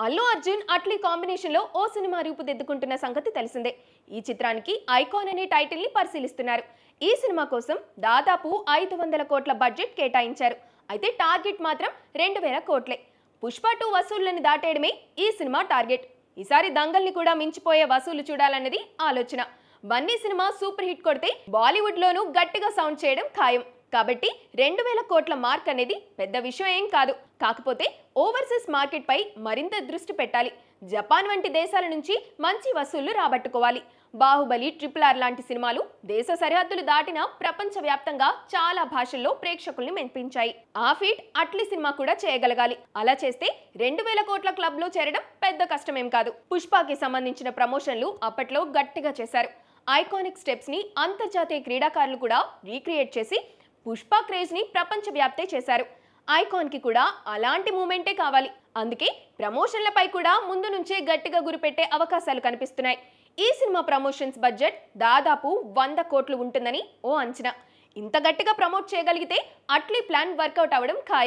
Allu Arjun Atlee combination లో ఓ cinema రూపుదిద్దుకుంటున్న సంగతి తెలిసిందే. ఈ చిత్రానికి ఐకాన్ అనే టైటిల్ ని పరిశీలిస్తున్నారు. ఈ సినిమా కోసం దాదాపు 500 కోట్ల బడ్జెట్ కేటాయించారు. అయితే టార్గెట్ మాత్రం 2000 కోట్లే. పుష్ప 2 వసూళ్లను దాటేయడమే ఈ సినిమా టార్గెట్. ఈసారి దంగల్ని కూడా మించిపోయే వసూలు చూడాలన్నది ఆలోచన. బన్నీ సినిమా సూపర్ హిట్ కొడితే బాలీవుడ్ లోనూ గట్టిగా సౌండ్ చేయడం ఖాయం. కాబట్టి 2000 కోట్ల మార్క్ అనేది పెద్ద విషయం ఏం కాదు. కాకపోతే ఓవర్సీస్ మార్కెట్ పై మరింత దృష్టి పెట్టాలి. జపాన్ వంటి దేశాల నుంచి మంచి వసూళ్లు రాబట్టుకోవాలి. బాహుబలి, RRR లాంటి సినిమాలు దేశ సరిహద్దులు దాటిన ప్రపంచవ్యాప్తంగా చాలా భాషల్లో ప్రేక్షకుల్ని మెప్పించాయి. ఆ ఫీట్ అట్లీ సినిమా కూడా చేయగలగాలి. అలా చేస్తే 2000 కోట్ల క్లబ్ లో చేరడం పెద్ద కష్టమేం కాదు. పుష్పకి సంబంధించిన ప్రమోషన్లు అప్పట్లో గట్టిగా చేశారు. ఐకానిక్ స్టెప్స్ ని అంతర్జాతీయ క్రీడాకారులు కూడా రీక్రియేట్ చేసి పుష్ప క్రేజ్ ని ప్రపంచవ్యాప్తే చేశారు. ఐకాన్ కి కూడా అలాంటి మూమెంటే కావాలి. అందుకే ప్రమోషన్లపై కూడా ముందు నుంచే గట్టిగా గురిపెట్టే అవకాశాలు కనిపిస్తున్నాయి. ఈ సినిమా ప్రమోషన్స్ బడ్జెట్ దాదాపు 100 కోట్లు ఉంటుందని ఓ అంచనా. ఇంత గట్టిగా ప్రమోట్ చేయగలిగితే అట్లీ ప్లాన్ వర్కౌట్ అవ్వడం ఖాయం.